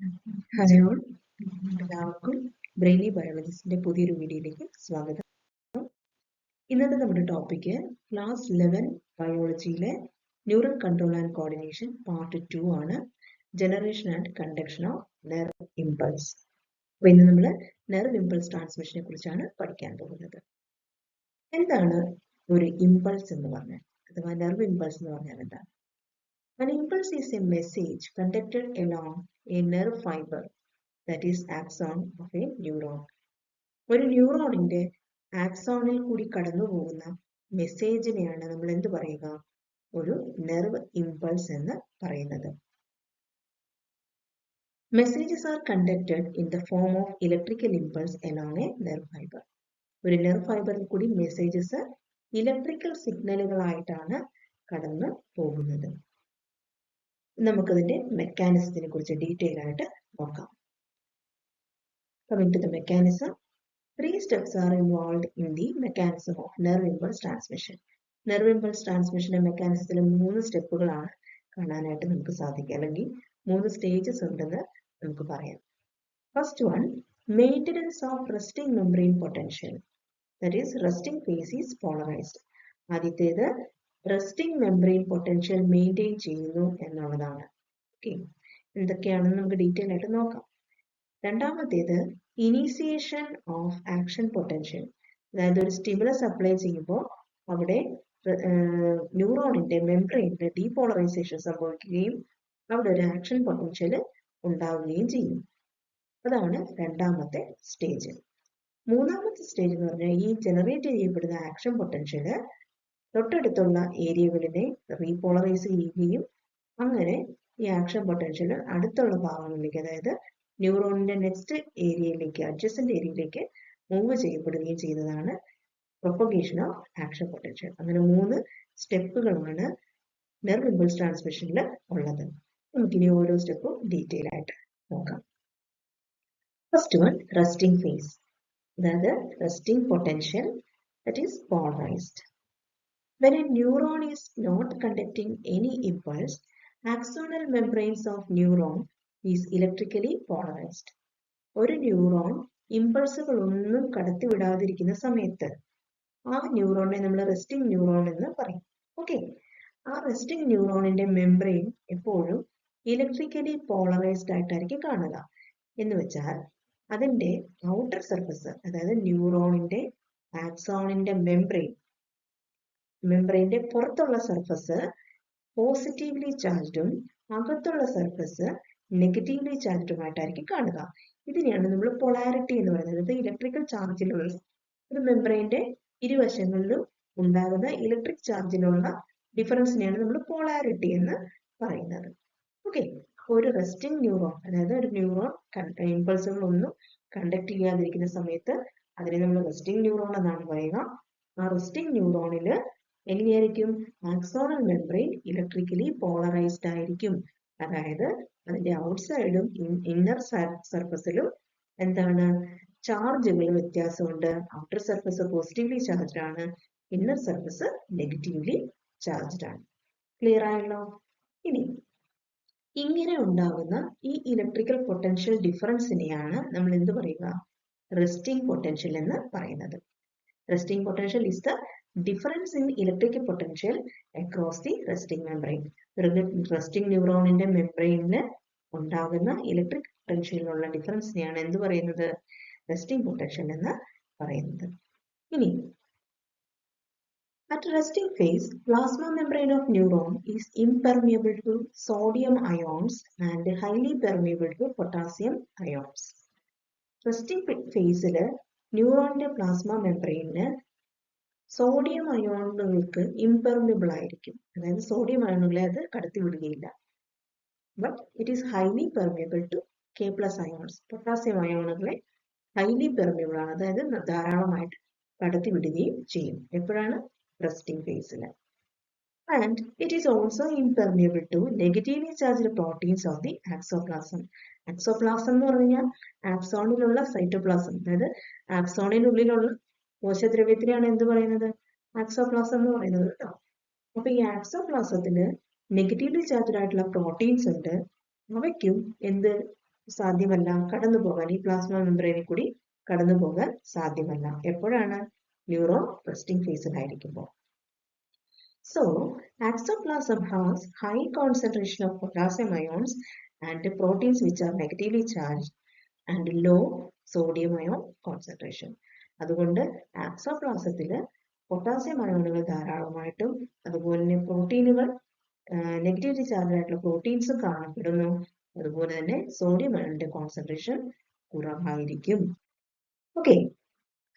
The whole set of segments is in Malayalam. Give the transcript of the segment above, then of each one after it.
ഹലോ, എല്ലാവർക്കും ബ്രെയിനി ബയോളജിസ്റ്റിന്റെ പുതിയൊരു വീഡിയോയിലേക്ക് സ്വാഗതം. ഇന്നത്തെ നമ്മുടെ ടോപ്പിക്ക് ക്ലാസ് 11 ബയോളജിയിലെ neural control and coordination part 2 ആണ്. Generation and conduction of nerve impulse. അപ്പോൾ ഇന്ന് നമ്മൾ നെർവ് ഇമ്പൾസ് ട്രാൻസ്മിഷനെ കുറിച്ചാണ് പഠിക്കാൻ പോകുന്നത്. എന്താണ് ഒരു ഇമ്പൾസ് എന്ന് പറഞ്ഞാൽ, അഥവാ നെർവ് ഇമ്പൾസ് എന്ന് പറഞ്ഞാൽ എന്താണ്? An impulse is a message conducted along a nerve fiber, that is axon of a neuron. ഒരു ന്യൂറോണിന്റെ ആക്സോണിൽ കൂടി കടന്നു പോകുന്ന മെസ്സേജിനെയാണ് നമ്മൾ എന്ത് പറയുക? ഒരു നെർവ് ഇമ്പൾസ് എന്ന് പറയുന്നത്. Messages R conducted in the form of electrical impulse along a nerve fibre. ഒരു നെർവ് ഫൈബറിൽ കൂടി മെസ്സേജസ് ഇലക്ട്രിക്കൽ സിഗ്നലുകളായിട്ടാണ് കടന്നു പോകുന്നത്. നമുക്കതിന്റെ മെക്കാനിസത്തിനെ കുറിച്ച് ഡീറ്റെയിൽ ആയിട്ട് നോക്കാം. Coming to the mechanism, 3 steps are involved in the mechanism of nerve impulse transmission. Nerve impulse transmission മെക്കാനിസത്തിൽ 3 സ്റ്റെപ്പുകളാണ് കാണാനായിട്ട് നമുക്ക് സാധിക്കുക, അല്ലെങ്കിൽ 3 സ്റ്റേജസ് ഉണ്ടെന്ന് നമുക്ക് പറയാം. First one, maintenance of resting membrane potential, that is resting phase is polarised. ആദ്യത്തേത് റെസ്റ്റിംഗ് മെംബ്രെയിൻ പൊട്ടൻഷ്യൽ മെയിൻറ്റെയിൻ ചെയ്യുന്നു എന്നുള്ളതാണ്. ഓക്കെ, എന്തൊക്കെയാണെന്ന് നമുക്ക് ഡീറ്റെയിൽ ആയിട്ട് നോക്കാം. രണ്ടാമത്തേത് ഇനീസിയേഷൻ ഓഫ് ആക്ഷൻ പൊട്ടൻഷ്യൽ, അതായത് ഒരു സ്റ്റിമുലസ് അപ്ലൈ ചെയ്യുമ്പോൾ അവിടെ ന്യൂറോണിന്റെ മെംബ്രെയിനിന്റെ ഡീപോളറൈസേഷൻ സംഭവിക്കുകയും അവിടെ ഒരു ആക്ഷൻ പൊട്ടൻഷ്യൽ ഉണ്ടാവുകയും ചെയ്യും. അതാണ് രണ്ടാമത്തെ സ്റ്റേജ്. മൂന്നാമത്തെ സ്റ്റേജ് എന്ന് പറഞ്ഞാൽ ഈ ജനറേറ്റ് ചെയ്യപ്പെടുന്ന ആക്ഷൻ പൊട്ടൻഷ്യൽ തൊട്ടടുത്തുള്ള ഏരിയകളിനെ റീപോളറൈസ് ചെയ്യുകയും അങ്ങനെ ഈ ആക്ഷൻ പൊട്ടൻഷ്യൽ അടുത്തുള്ള ഭാഗങ്ങളിലേക്ക്, അതായത് ന്യൂറോണിന്റെ നെക്സ്റ്റ് ഏരിയയിലേക്ക്, അഡ്ജസന്റ് ഏരിയയിലേക്ക് മൂവ് ചെയ്യപ്പെടുകയും ചെയ്യുന്നതാണ് പ്രൊപ്പഗേഷൻ ഓഫ് ആക്ഷൻ പൊട്ടൻഷ്യൽ. അങ്ങനെ 3 സ്റ്റെപ്പുകളാണ് നെർവ് ഇമ്പൾസ് ട്രാൻസ്മിഷനിൽ ഉള്ളത്. നമുക്കിനി ഓരോ സ്റ്റെപ്പും ഡീറ്റെയിൽ ആയിട്ട് നോക്കാം. ഫസ്റ്റ് വൺ, റെസ്റ്റിംഗ് ഫേസ്, അതായത് resting potential, that is polarised. When a neuron is not conducting any impulse, axonal membranes of neuron is electrically polarized. ഒരു ന്യൂറോൺ ഇമ്പൾസുകളൊന്നും കടത്തിവിടാതിരിക്കുന്ന സമയത്ത് ആ ന്യൂറോണിനെ നമ്മൾ റെസ്റ്റിംഗ് ന്യൂറോൺ എന്ന് പറയും. ഓക്കെ, ആ റെസ്റ്റിംഗ് ന്യൂറോണിന്റെ മെംബ്രെയിൻ എപ്പോഴും ഇലക്ട്രിക്കലി പോളറൈസ്ഡ് ആയിട്ടായിരിക്കും കാണുക. എന്ന് വെച്ചാൽ അതിന്റെ ഔട്ടർ സർഫസ്, അതായത് ന്യൂറോണിന്റെ ആക്സോണിന്റെ മെംബ്രെയിന്റെ പുറത്തുള്ള സർഫസ് പോസിറ്റീവ്ലി ചാർജ്ഡും അകത്തുള്ള സർഫസ് നെഗറ്റീവ്ലി ചാർജ്ഡുമായിട്ടായിരിക്കും കാണുക. ഇതിനെയാണ് നമ്മൾ പൊളാരിറ്റി എന്ന് പറയുന്നത്. ഇത് ഇലക്ട്രിക്കൽ ചാർജിലുള്ള ഒരു മെംബ്രെയിന്റെ ഇരുവശങ്ങളിലും ഉണ്ടാകുന്ന ഇലക്ട്രിക് ചാർജിലുള്ള ഡിഫറൻസിനെയാണ് നമ്മൾ പൊളാരിറ്റി എന്ന് പറയുന്നത്. ഓക്കെ, ഒരു റെസ്റ്റിംഗ് ന്യൂറോൺ, അതായത് ഒരു ന്യൂറോൺ ഇമ്പൾസുകളൊന്നും കണ്ടക്ട് ചെയ്യാതിരിക്കുന്ന സമയത്ത് അതിനെ നമ്മൾ റെസ്റ്റിംഗ് ന്യൂറോൺ എന്നാണ് പറയുക. ആ റെസ്റ്റിംഗ് ന്യൂറോണിൽ എങ്ങനെയായിരിക്കും? ആക്സോണൽ മെംബ്രെയിൻ ഇലക്ട്രിക്കലി പോളറൈസ്ഡ് ആയിരിക്കും. അതായത് അതിന്റെ ഔട്ട്സൈഡും ഇന്നർ സർഫസിലും എന്താണ്, ചാർജുകൾ വ്യത്യാസമുണ്ട്. ഔട്ടർ സർഫസ് പോസിറ്റീവ്ലി ചാർജ്ഡ് ആണ്, ഇന്നർ സർഫസ് നെഗറ്റീവ്ലി ചാർജ്ഡ് ആണ്. ക്ലിയർ ആയല്ലോ? ഇനി ഇങ്ങനെ ഉണ്ടാകുന്ന ഈ ഇലക്ട്രിക്കൽ പൊട്ടൻഷ്യൽ ഡിഫറൻസിനെയാണ് നമ്മൾ എന്ത് പറയുക? റെസ്റ്റിംഗ് പൊട്ടൻഷ്യൽ എന്ന് പറയുന്നത്. Resting potential is the difference in electric potential across the resting membrane. Resting ന്യൂറോണിന്റെ മെംബ്രെയിനിൽ ഉണ്ടാകുന്ന ഇലക്ട്രിക് പൊട്ടൻഷ്യലിനുള്ള ഡിഫറൻസിനെയാണ് എന്ത് പറയുന്നത്? റെസ്റ്റിംഗ് പൊട്ടൻഷ്യൽ എന്ന് പറയുന്നത്. ഇനി at resting phase, plasma membrane of neuron is impermeable to sodium ions and highly permeable to potassium ions. Resting ഫേസിൽ ന്യൂറോണിന്റെ പ്ലാസ്മ മെംബ്രെയിന് സോഡിയം അയോണുകൾക്ക് ഇംപെർമിബിൾ ആയിരിക്കും, അതായത് സോഡിയം അയോണുകളെ അത് കടത്തിവിടുകയില്ല. But it is highly permeable to K+ ions. Potassium അയോണുകളെ ഹൈലി പെർമിയബിൾ ആണ്, അതായത് ധാരാളമായിട്ട് കടത്തിവിടുകയും ചെയ്യും. എപ്പോഴാണ്? റെസ്റ്റിംഗ് ഫേസിൽ. And it is also impermeable to negatively charged proteins of the axoplasm. Axoplasm എന്ന് പറഞ്ഞാൽ ആക്സോണിലുള്ള സൈറ്റോപ്ലാസം, അതായത് ആക്സോണിനുള്ളിലുള്ള കോശദ്രവ്യത്തിനെയാണ് എന്ത് പറയുന്നത്? ആക്സോപ്ലാസം എന്ന് പറയുന്നത് കേട്ടോ. അപ്പൊ ഈ ആക്സോപ്ലാസത്തിന് നെഗറ്റീവ്ലി ചാർജ്ഡ് ആയിട്ടുള്ള പ്രോട്ടീൻസ് ഉണ്ട്. അവയ്ക്കും എന്ത് സാധ്യമല്ല, കടന്നു പോകാൻ ഈ പ്ലാസ്മ മെംബ്രെയിനിൽ കൂടി കടന്നു പോകാൻ സാധ്യമല്ല. എപ്പോഴാണ്? ന്യൂറോൺ റെസ്റ്റിംഗ് ഫേസിലായിരിക്കുമ്പോൾ. So, axoplasm has high concentration of potassium ions and proteins which are negatively charged and low sodium ion concentration. അതുകൊണ്ട് ആക്സോപ്ലാസത്തിൽ പൊട്ടാസ്യം അയോണുകൾ ധാരാളമായിട്ടും അതുപോലെ തന്നെ പ്രോട്ടീനുകൾ നെഗറ്റീവ്ലി ചാർജ് ആയിട്ടുള്ള പ്രോട്ടീൻസും കാണപ്പെടുന്നു. അതുപോലെ തന്നെ സോഡിയം അയോണിന്റെ കോൺസെൻട്രേഷൻ കുറവായിരിക്കും. Okay,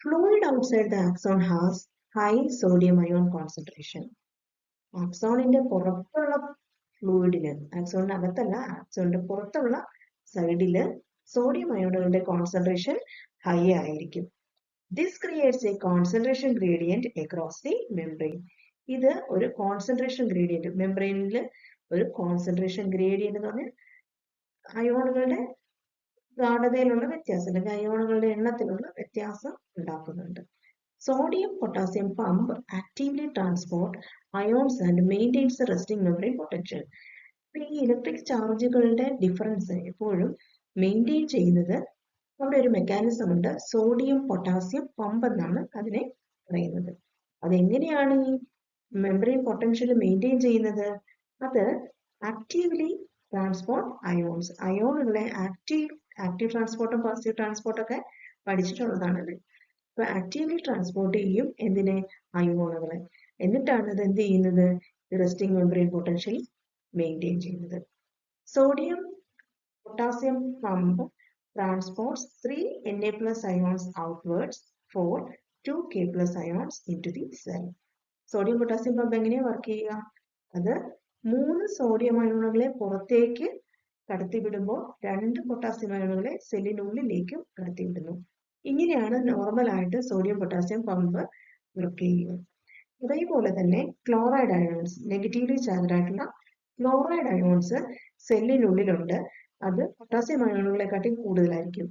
fluid outside the axon has high sodium ion concentration. ആക്സോണിന്റെ പുറത്തുള്ള ഫ്ലൂയിഡില്, ആക്സോണിന്റെ അകത്തല്ല, ആക്സോണിന്റെ പുറത്തുള്ള സൈഡില് സോഡിയം അയോണുകളുടെ കോൺസെൻട്രേഷൻ ഹൈ ആയിരിക്കും. This creates a concentration gradient across the membrane. ഇത് ഒരു കോൺസെൻട്രേഷൻ ഗ്രേഡിയന്റ്, മെംബ്രെയിനിൽ ഒരു കോൺസെൻട്രേഷൻ ഗ്രേഡിയന്റ് എന്ന് പറഞ്ഞാൽ അയോണുകളുടെ ഗാഢതയിലുള്ള വ്യത്യാസം അല്ലെങ്കിൽ അയോണുകളുടെ എണ്ണത്തിലുള്ള വ്യത്യാസം ഉണ്ടാക്കുന്നുണ്ട്. Sodium potassium pump actively transport ions and maintains the resting membrane potential. ഈ ഇലക്ട്രിക് ചാർജുകളുടെ ഡിഫറൻസ് എപ്പോഴും മെയിൻറ്റെയിൻ ചെയ്യുന്നത് അവിടെ ഒരു മെക്കാനിസം ഉണ്ട്, സോഡിയം പൊട്ടാസ്യം പമ്പ് എന്നാണ് അതിനെ പറയുന്നത്. അതെങ്ങനെയാണ് ഈ മെംബ്രെയിൻ പൊട്ടൻഷ്യൽ മെയിൻറ്റെയിൻ ചെയ്യുന്നത്? അത് ആക്റ്റീവ്ലി ട്രാൻസ്പോർട്ട് അയോൺസ്, അയോണുകളെ ആക്റ്റീവ് ട്രാൻസ്പോർട്ടും പാസീവ് ട്രാൻസ്പോർട്ടും ഒക്കെ പഠിച്ചിട്ടുള്ളതാണല്ലേ. അപ്പൊ ആക്റ്റീവ്ലി ട്രാൻസ്പോർട്ട് ചെയ്യും എന്തിനെ? അയോണുകളെ. എന്നിട്ടാണ് അത് എന്ത് ചെയ്യുന്നത്? റെസ്റ്റിംഗ് മെംബ്രെയിൻ പൊട്ടൻഷ്യൽ മെയിൻറ്റെയിൻ ചെയ്യുന്നത്. Sodium potassium pump transports 3 Na+ ions outwards for 2 K+ ions into the cell. Sodium potassium pump എങ്ങനെയാ വർക്ക് ചെയ്യുക? അത് 3 സോഡിയം അയോണുകളെ പുറത്തേക്ക് കടത്തിവിടുമ്പോൾ 2 പൊട്ടാസ്യം അയോണുകളെ സെല്ലിനുള്ളിലേക്കും കടത്തിവിടുന്നു. ഇങ്ങനെയാണ് നോർമലായിട്ട് സോഡിയം പൊട്ടാസ്യം പമ്പ് വർക്ക് ചെയ്യുക. അതേപോലെ തന്നെ ക്ലോറൈഡ് അയോൺസ്, നെഗറ്റീവ്ലി ചാർജ്ഡ് ആയിട്ടുള്ള ക്ലോറൈഡ് അയോൺസ് സെല്ലിനുള്ളിലുണ്ട്. അത് പൊട്ടാസ്യം അയോണുകളെക്കാട്ടി കൂടുതലായിരിക്കും.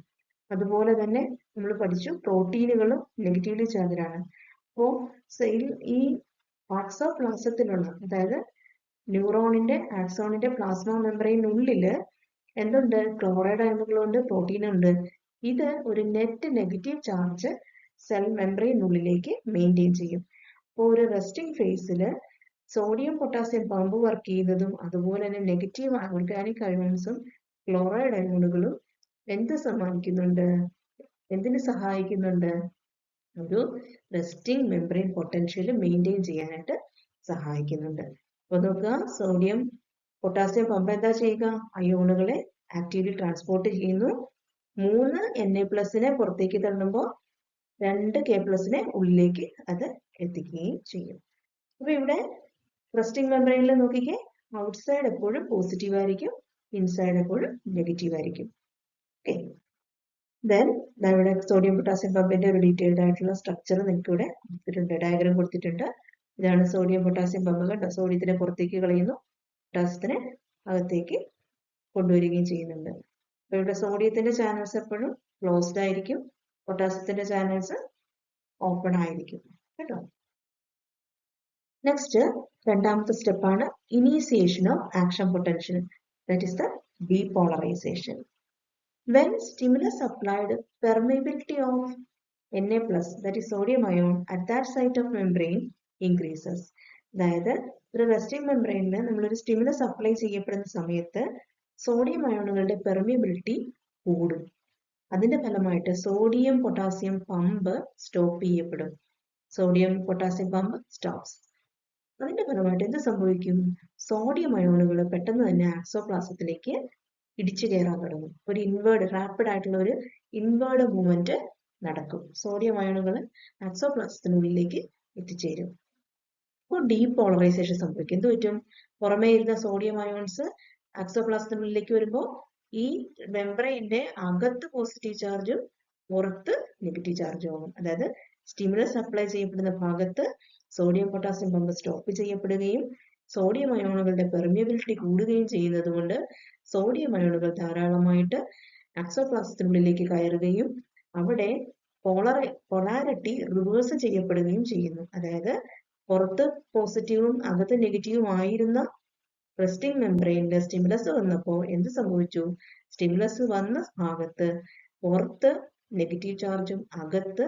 അതുപോലെ തന്നെ നമ്മൾ പഠിച്ചു പ്രോട്ടീനുകളും നെഗറ്റീവ്ലി ചാർജ്ഡ് ആണ്. അപ്പോൾ ഈ ആക്സോപ്ലാസത്തിലുള്ള, അതായത് ന്യൂറോണിന്റെ ആക്സോണിന്റെ പ്ലാസ്മ മെംബ്രെയിനുള്ളില് എന്തുണ്ട്? ക്ലോറൈഡ് അയോണുകളുണ്ട്, പ്രോട്ടീനുണ്ട്. ഇത് ഒരു നെറ്റ് നെഗറ്റീവ് ചാർജ് സെൽ മെംബ്രെയിനുള്ളിലേക്ക് മെയിൻറ്റെയിൻ ചെയ്യും. അപ്പോൾ ഒരു റെസ്റ്റിംഗ് ഫേസിൽ സോഡിയം പൊട്ടാസ്യം പമ്പ് വർക്ക് ചെയ്യുന്നതും അതുപോലെ തന്നെ നെഗറ്റീവ് ഓർഗാനിക് അയോൺസും ക്ലോറൈഡ് അയോണുകളും എന്ത് സമ്മാനിക്കുന്നുണ്ട്? എന്തിന് സഹായിക്കുന്നുണ്ട്? ഒരു റെസ്റ്റിംഗ് മെംബ്രെയിൻ പൊട്ടൻഷ്യൽ മെയിൻറ്റെയിൻ ചെയ്യാനായിട്ട് സഹായിക്കുന്നുണ്ട്. അപ്പൊ നോക്കുക, സോഡിയം പൊട്ടാസ്യം പമ്പ് എന്താ ചെയ്യുക? അയോണുകളെ ആക്റ്റീവ്ലി ട്രാൻസ്പോർട്ട് ചെയ്യുന്നു. 3 Na+ പുറത്തേക്ക് തള്ളുമ്പോൾ 2 K+ ഉള്ളിലേക്ക് അത് എത്തിക്കുകയും ചെയ്യും. അപ്പൊ ഇവിടെ റെസ്റ്റിംഗ് മെംബ്രെയിനിൽ നോക്കിക്കേ, ഔട്ട്സൈഡ് എപ്പോഴും പോസിറ്റീവ് ആയിരിക്കും, ഇൻസൈഡ് എപ്പോഴും നെഗറ്റീവ് ആയിരിക്കും. ഓക്കെ, ദെൻ ഇവിടെ സോഡിയം പൊട്ടാസ്യം പമ്പിന്റെ ഒരു ഡീറ്റെയിൽഡ് ആയിട്ടുള്ള സ്ട്രക്ചർ നിങ്ങൾക്ക് ഇവിടെ കൊടുത്തിട്ടുണ്ട്, ഡയഗ്രാം കൊടുത്തിട്ടുണ്ട്. ഇതാണ് സോഡിയം പൊട്ടാസ്യം പമ്പ്. കണ്ടോ, സോഡിയത്തിനെ പുറത്തേക്ക് കളയുന്നു, പൊട്ടാസ്യത്തിനെ അകത്തേക്ക് കൊണ്ടുവരികയും ചെയ്യുന്നുണ്ട്. അപ്പൊ ഇവിടെ സോഡിയത്തിന്റെ ചാനൽസ് എപ്പോഴും ക്ലോസ്ഡ് ആയിരിക്കും, പൊട്ടാസ്യത്തിന്റെ ചാനൽസ് ഓപ്പൺ ആയിരിക്കും കേട്ടോ. നെക്സ്റ്റ് രണ്ടാമത്തെ സ്റ്റെപ്പാണ് initiation of action potential, that is the depolarization. When stimulus applied, permeability of Na+, that is sodium ion, at that site of membrane increases. അതായത് ഒരു റെസ്റ്റിംഗ് മെംബ്രെയിനിൽ നമ്മളൊരു സ്റ്റിമുലസ് അപ്ലൈ ചെയ്യപ്പെടുന്ന സമയത്ത് സോഡിയം അയോണുകളുടെ പെർമിയബിലിറ്റി കൂടും. അതിന്റെ ഫലമായിട്ട് സോഡിയം പൊട്ടാസ്യം പമ്പ് സ്റ്റോപ്പ് ചെയ്യപ്പെടും. Sodium potassium pump stops. അതിന്റെ ഫലമായിട്ട് എന്ത് സംഭവിക്കും? സോഡിയം അയോണുകൾ പെട്ടെന്ന് തന്നെ ആക്സോപ്ലാസത്തിലേക്ക് ഇടിച്ചു കയറാൻ തുടങ്ങും. ഒരു ഇൻവേർഡ്, റാപ്പിഡ് ആയിട്ടുള്ള ഒരു ഇൻവേർഡ് മൂവ്മെന്റ് നടക്കും. സോഡിയം അയോണുകൾ ആക്സോപ്ലാസത്തിനുള്ളിലേക്ക് എത്തിച്ചേരും. അപ്പോൾ ഡീപോളറൈസേഷൻ സംഭവിക്കും. എന്ത് പറ്റും? പുറമേ ഇരുന്ന സോഡിയം അയോൺസ് ആക്സോപ്ലാസത്തിനുള്ളിലേക്ക് വരുമ്പോൾ ഈ മെംബ്രെയിന്റെ അകത്ത് പോസിറ്റീവ് ചാർജും പുറത്ത് നെഗറ്റീവ് ചാർജും ആകും. അതായത് സ്റ്റിമുലസ് അപ്ലൈ ചെയ്യപ്പെടുന്ന ഭാഗത്ത് സോഡിയം പൊട്ടാസ്യം പമ്പ് സ്റ്റോപ്പ് ചെയ്യപ്പെടുകയും സോഡിയം അയോണുകളുടെ പെർമിയബിലിറ്റി കൂടുകയും ചെയ്യുന്നത് കൊണ്ട് സോഡിയം അയോണുകൾ ധാരാളമായിട്ട് ആക്സോപ്ലാസത്തിനുള്ളിലേക്ക് കയറുകയും അവിടെ പൊളാരിറ്റി റിവേഴ്സ് ചെയ്യപ്പെടുകയും ചെയ്യുന്നു. അതായത് പുറത്ത് പോസിറ്റീവും അകത്ത് നെഗറ്റീവും ആയിരുന്ന റെസ്റ്റിംഗ് മെംബ്രെയിനിൽ സ്റ്റിമുലസ് വന്നപ്പോൾ എന്ത് സംഭവിച്ചു? സ്റ്റിമുലസ് വന്ന ഭാഗത്ത് പുറത്ത് നെഗറ്റീവ് ചാർജും അകത്ത്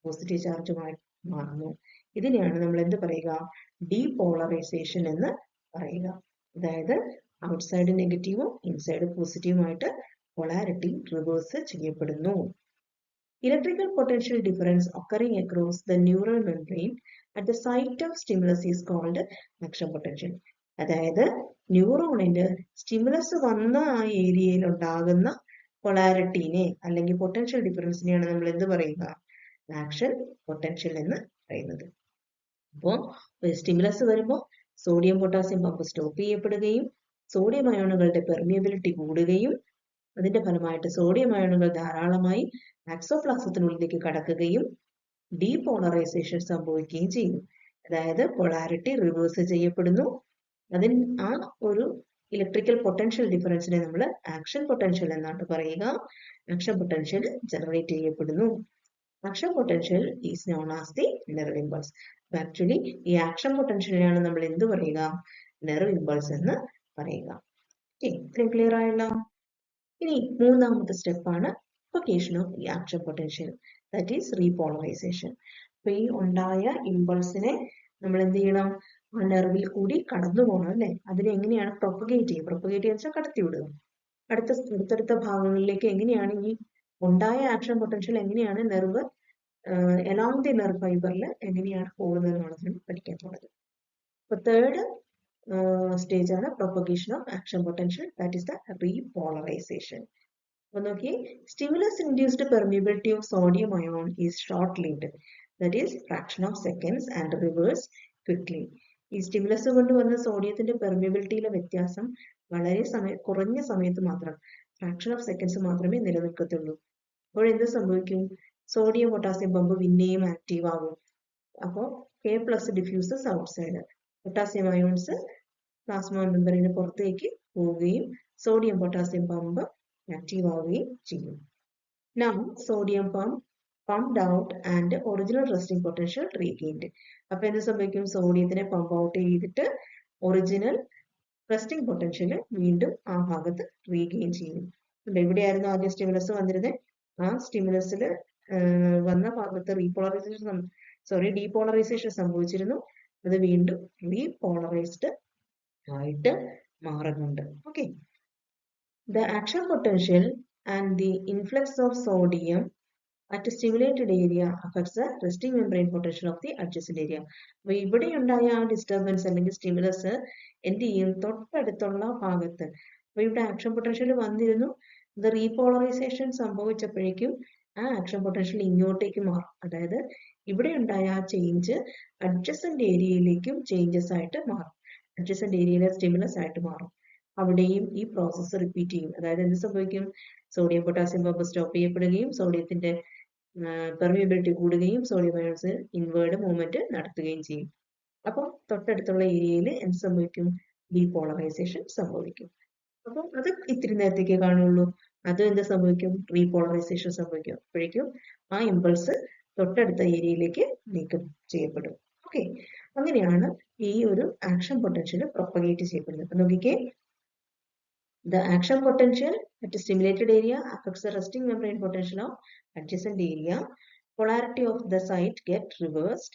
പോസിറ്റീവ് ചാർജുമായി മാറുന്നു. ഇതിനെയാണ് നമ്മൾ എന്ത് പറയുക? ഡീപോളറൈസേഷൻ എന്ന് പറയുക. അതായത് ഔട്ട്സൈഡ് നെഗറ്റീവും ഇൻസൈഡ് പോസിറ്റീവുമായിട്ട് പൊളാരിറ്റി റിവേഴ്സ് ചെയ്യപ്പെടുന്നു. Electrical potential difference occurring across the neural membrane at the site of stimulus is called action potential. അതായത് ന്യൂറോണിന് സ്റ്റിമുലസ് വന്ന ആ ഏരിയയിൽ ഉണ്ടാകുന്ന പൊളാരിറ്റീനെ അല്ലെങ്കിൽ പൊട്ടൻഷ്യൽ ഡിഫറൻസിനെയാണ് നമ്മൾ എന്ത് പറയുക? ആക്ഷൻ പൊട്ടൻഷ്യൽ എന്ന് പറയുന്നത്. അപ്പോൾ സ്റ്റിമുലസ് വരുമ്പോൾ സോഡിയം പൊട്ടാസ്യം പമ്പ് സ്റ്റോപ്പ് ചെയ്യപ്പെടുകയും സോഡിയം അയോണുകളുടെ പെർമിയബിലിറ്റി കൂടുകയും അതിന്റെ ഫലമായിട്ട് സോഡിയം അയോണുകൾ ധാരാളമായി ആക്സോപ്ലാസത്തിനുള്ളിലേക്ക് കടക്കുകയും ഡീപോളറൈസേഷൻ സംഭവിക്കുകയും ചെയ്യും. അതായത് പൊളാരിറ്റി റിവേഴ്സ് ചെയ്യപ്പെടുന്നു. ആ ഒരു ഇലക്ട്രിക്കൽ പൊട്ടൻഷ്യൽ ഡിഫറൻസിനെ നമ്മൾ ആക്ഷൻ പൊട്ടൻഷ്യൽ എന്നാണ് പറയുക. ആക്ഷൻ പൊട്ടൻഷ്യൽ ജനറേറ്റ് ചെയ്യപ്പെടുന്നു. Action potential is known as the nerve impulse. Actually ഈ ആക്ഷൻ പൊട്ടൻഷ്യലിനാണ് നമ്മൾ എന്ത് പറയുക? നെർവ് ഇമ്പൾസ് എന്ന് പറയുക. ഇത്രയും ക്ലിയർ ആയല്ലോ. ഇനി മൂന്നാമത്തെ സ്റ്റെപ്പാണ് പ്രൊപ്പഗേഷൻ ഓഫ് ഈ action potential, that is repolarisation. അപ്പൊ ഈ ഉണ്ടായ ഇമ്പൾസിനെ നമ്മൾ എന്ത് ചെയ്യണം? ആ നെർവിൽ കൂടി കടന്നു പോകണം അല്ലെ? അതിനെ എങ്ങനെയാണ് പ്രൊപ്പഗേറ്റ് ചെയ്യുക? പ്രൊപ്പഗേറ്റ് ചെയ്യുക വെച്ചാൽ കടത്തിവിടുക. അടുത്തടുത്ത ഭാഗങ്ങളിലേക്ക് എങ്ങനെയാണ് ഈ ഉണ്ടായ ആക്ഷൻ പൊട്ടൻഷ്യൽ എങ്ങനെയാണ് നെർവ് along the nerve ഫൈബറിൽ എങ്ങനെയാണ് പോകുന്നത് എന്നുള്ളതാണ് പഠിക്കാൻ പോകുന്നത്. അപ്പൊ തേർഡ് സ്റ്റേജ് ആണ് propagation of action potential, that is the repolarisation. അപ്പൊ നോക്കി, stimulus induced permeability of sodium ion is short lived, that is fraction of seconds and reverse quickly. ഈ സ്റ്റിമുലസ് കൊണ്ട് വന്ന സോഡിയത്തിന്റെ പെർമിയബിലിറ്റിയിലെ വ്യത്യാസം വളരെ കുറഞ്ഞ സമയത്ത് മാത്രം, ഫ്രാക്ഷൻ ഓഫ് സെക്കൻഡ്സ് മാത്രമേ നിലനിൽക്കത്തുള്ളൂ. അപ്പോൾ എന്ത് സംഭവിക്കും? സോഡിയം പൊട്ടാസ്യം പമ്പ് പിന്നെയും ആക്റ്റീവ് ആകും. അപ്പോൾ K plus diffuses outside, potassium ions plasma മെമ്പറിന് പുറത്തേക്ക് പോവുകയും സോഡിയം പൊട്ടാസ്യം പമ്പ് ആക്റ്റീവ് ആവുകയും ചെയ്യും. Now sodium pump pumped out and original resting potential regained. അപ്പൊ എന്ത് സംഭവിക്കും? സോഡിയത്തിനെ പമ്പ് ഔട്ട് ചെയ്തിട്ട് ഒറിജിനൽ റെസ്റ്റിംഗ് പൊട്ടൻഷ്യൽ വീണ്ടും ആ ഭാഗത്ത് റീഗെയിൻ ചെയ്യും. എവിടെയായിരുന്നു ആദ്യം സ്റ്റിമുലസ് വന്നിരുന്നത്? ആ സ്റ്റിമുലസിൽ വന്ന ഭാഗത്ത് ഡീപോളറൈസേഷൻ സംഭവിച്ചിരുന്നു. അത് വീണ്ടും റീപോളറൈസ്ഡ് ആയിട്ട് മാറുന്നുണ്ട്. Okay, the action potential and the influx of sodium at a stimulated area affects the resting membrane potential of the adjacent area. അപ്പോൾ ഇവിടെ ഉണ്ടായ ആ ഡിസ്റ്റർബൻസ് അല്ലെങ്കിൽ സ്റ്റിമുലസ് എന്ത് ചെയ്യും? തൊട്ടടുത്തുള്ള ഭാഗത്ത്, അപ്പൊ ഇവിടെ ആക്ഷൻ പൊട്ടൻഷ്യൽ വന്നിരുന്നു, ഇത് റീപോളറൈസേഷൻ സംഭവിച്ചപ്പോഴേക്കും ആ ആക്ഷൻ പൊട്ടൻഷ്യൽ ഇങ്ങോട്ടേക്ക് മാറും. അതായത് ഇവിടെ ഉണ്ടായ ആ ചേഞ്ച് അഡ്ജസന്റ് ഏരിയയിലേക്കും ചേഞ്ചസ് ആയിട്ട് മാറും, അഡ്ജസന്റ് ഏരിയയിലെ സ്റ്റിമുലസ് ആയിട്ട് മാറും. അവിടെയും ഈ പ്രോസസ്സ് റിപ്പീറ്റ് ചെയ്യും. അതായത് എന്ത് സംഭവിക്കും? സോഡിയം പൊട്ടാസ്യം പമ്പ് സ്റ്റോപ്പ് ചെയ്യപ്പെടുകയും സോഡിയത്തിന്റെ പെർമിയബിലിറ്റി കൂടുകയും സോഡിയം അയോൺസ് ഇൻവേർഡ് മൂവ്മെന്റ് നടത്തുകയും ചെയ്യും. അപ്പം തൊട്ടടുത്തുള്ള ഏരിയയിൽ എന്ത് സംഭവിക്കും? ഡീപോളറൈസേഷൻ സംഭവിക്കും. അപ്പം അത് ഇത്തിരി നേരത്തേക്ക് കാണുള്ളൂ. അത് എന്ത് സംഭവിക്കും? റീപോളറൈസേഷൻ സംഭവിക്കും. അപ്പോഴേക്കും ആ ഇമ്പൾസ് തൊട്ടടുത്ത ഏരിയയിലേക്ക് നീക്കം ചെയ്യപ്പെടും. ഓക്കെ, അങ്ങനെയാണ് ഈ ഒരു ആക്ഷൻ പൊട്ടൻഷ്യൽ പ്രൊപ്പഗേറ്റ് ചെയ്യപ്പെടുന്നത്. അപ്പൊ നോക്കിക്കേ, the action potential at a stimulated area affects the resting membrane potential of adjacent area. Polarity of the site get reversed.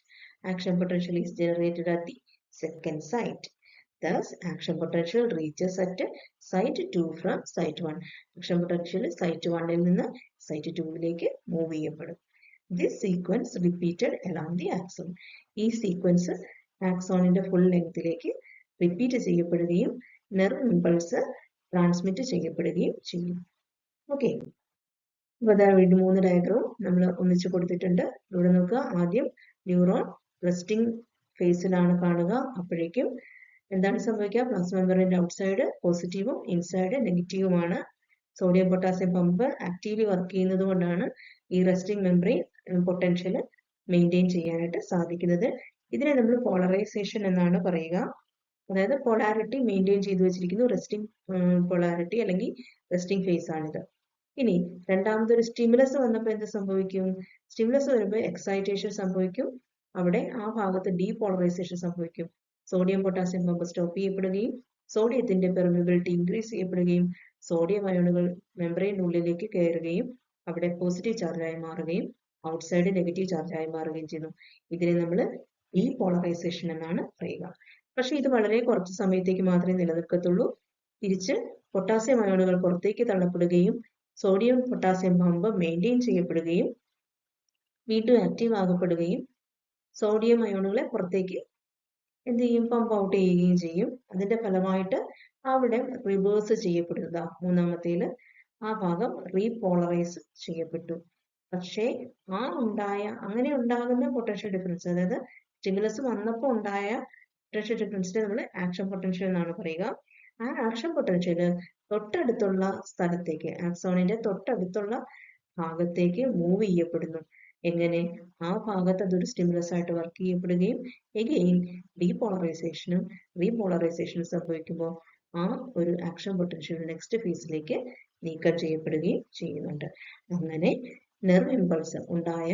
Action potential is generated at the second site. Thus, action potential reaches at site 2 from site 1. Action potential site 1 ൽ നിന്ന് site 2 ലേക്ക് മൂവ് ചെയ്യപ്പെടും. This sequence repeated along the axon. ഈ സീക്വൻസ് ആക്സോണിന്റെ ഫുൾ ലെങ്തിലേക്ക് റിപ്പീറ്റ് ചെയ്യപ്പെടുകയും നെർവ് ഇമ്പൾസ് ട്രാൻസ്മിറ്റ് ചെയ്യപ്പെടുകയും ചെയ്യും. ഓക്കെ, അപ്പൊ അതായത് 3 ഡയഗ്രാം നമ്മൾ ഒന്നിച്ച് കൊടുത്തിട്ടുണ്ട്. ഇവിടെ നോക്കുക, ആദ്യം ന്യൂറോൺ റെസ്റ്റിംഗ് ഫേസിലാണ് കാണുക. അപ്പോഴേക്കും എന്താണ് സംഭവിക്കുക? പ്ലാസ്മ മെമ്പറിന്റെ ഔട്ട്സൈഡ് പോസിറ്റീവും ഇൻസൈഡ് നെഗറ്റീവുമാണ്. Sodium potassium pump actively work ചെയ്യുന്നത് കൊണ്ടാണ് ഈ റെസ്റ്റിംഗ് മെമ്പറൈൻ പൊട്ടൻഷ്യൽ മെയിൻറ്റെയിൻ ചെയ്യാനായിട്ട് സാധിക്കുന്നത്. ഇതിനെ നമ്മൾ പോളറൈസേഷൻ എന്നാണ് പറയുക. അതായത് പൊളാരിറ്റി മെയിൻറ്റെയിൻ ചെയ്തു വെച്ചിരിക്കുന്നു, റെസ്റ്റിംഗ് പൊളാരിറ്റി അല്ലെങ്കിൽ റെസ്റ്റിംഗ് ഫേസ് ആണിത്. ഇനി രണ്ടാമതൊരു സ്റ്റിമുലസ് വന്നപ്പോൾ എന്ത് സംഭവിക്കും? സ്റ്റിമുലസ് വരുമ്പോൾ എക്സൈറ്റേഷൻ സംഭവിക്കും, അവിടെ ആ ഭാഗത്ത് ഡീപോളറൈസേഷൻ സംഭവിക്കും. സോഡിയം പൊട്ടാസ്യം പമ്പ് സ്റ്റോപ്പ് ചെയ്യപ്പെടുകയും സോഡിയത്തിന്റെ പെർമിബിലിറ്റി ഇൻക്രീസ് ചെയ്യപ്പെടുകയും സോഡിയം അയോണുകൾ മെംബ്രെയിനുള്ളിലേക്ക് കയറുകയും അവിടെ പോസിറ്റീവ് ചാർജായി മാറുകയും ഔട്ട്സൈഡ് നെഗറ്റീവ് ചാർജായി മാറുകയും ചെയ്യുന്നു. ഇതിനെ നമ്മൾ ഡീപോളറൈസേഷൻ എന്നാണ് പറയുക. പക്ഷെ ഇത് വളരെ കുറച്ച് സമയത്തേക്ക് മാത്രമേ നിലനിൽക്കത്തുള്ളൂ. തിരിച്ച് പൊട്ടാസ്യം അയോണുകൾ പുറത്തേക്ക് തള്ളപ്പെടുകയും സോഡിയം പൊട്ടാസ്യം പമ്പ് മെയിൻറ്റെയിൻ ചെയ്യപ്പെടുകയും വീണ്ടും ആക്റ്റീവ് ആകപ്പെടുകയും സോഡിയം അയോണുകളെ പുറത്തേക്ക് എന്ത് ചെയ്യും, പമ്പ് ഔട്ട് ചെയ്യുകയും ചെയ്യും. അതിന്റെ ഫലമായിട്ട് അവിടെ റിവേഴ്സ് ചെയ്യപ്പെടുക. മൂന്നാമത്തേല് ആ ഭാഗം റീപോളറൈസ് ചെയ്യപ്പെട്ടു. പക്ഷേ അങ്ങനെ ഉണ്ടാകുന്ന പൊട്ടൻഷ്യൽ ഡിഫറൻസ്, അതായത് സ്റ്റിമുലസ് വന്നപ്പോൾ ഉണ്ടായ പൊട്ടൻഷ്യൽ ഡിഫറൻസിനെ നമ്മൾ ആക്ഷൻ പൊട്ടൻഷ്യൽ എന്നാണ് പറയുക. ആ ആക്ഷൻ പൊട്ടൻഷ്യല് തൊട്ടടുത്തുള്ള സ്ഥലത്തേക്ക്, ആക്സോണിന്റെ തൊട്ടടുത്തുള്ള ഭാഗത്തേക്ക് മൂവ് ചെയ്യപ്പെടുന്നു. എങ്ങനെ? ആ ഭാഗത്ത് അതൊരു സ്റ്റിമുലസ് ആയിട്ട് വർക്ക് ചെയ്യപ്പെടുകയും എഗെയിൻ ഡീപോളറൈസേഷനും റീപോളറൈസേഷനും സംഭവിക്കുമ്പോൾ ആ ഒരു ആക്ഷൻ പൊട്ടൻഷ്യൽ നെക്സ്റ്റ് ഫേസിലേക്ക് നീക്കം ചെയ്യപ്പെടുകയും ചെയ്യുന്നുണ്ട്. അങ്ങനെ നെർവ് ഇമ്പൾസ് ഉണ്ടായ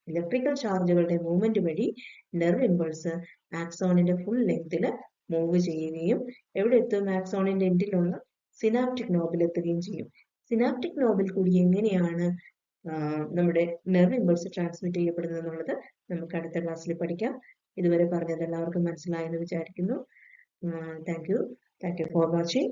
ഇലക്ട്രിക്കൽ ചാർജുകളുടെ മൂവ്മെന്റ് വഴി നെർവ് ഇമ്പൾസ് ആക്സോണിന്റെ ഫുൾ ലെങ്തിൽ മൂവ് ചെയ്യുകയും എവിടെ എത്തും? ആക്സോണിന്റെ എൻഡിലുള്ള സിനാപ്റ്റിക് നോബിൽ എത്തുകയും ചെയ്യും. സിനാപ്റ്റിക് നോബിൽ കൂടി എങ്ങനെയാണ് നമ്മുടെ നെർവ് ഇമ്പൾസ് ട്രാൻസ്മിറ്റ് ചെയ്യപ്പെടുന്നത് എന്നുള്ളത് നമുക്ക് അടുത്ത ക്ലാസ്സിൽ പഠിക്കാം. ഇതുവരെ പറഞ്ഞത് എല്ലാവർക്കും മനസ്സിലായെന്ന് വിചാരിക്കുന്നു. Thank you for watching.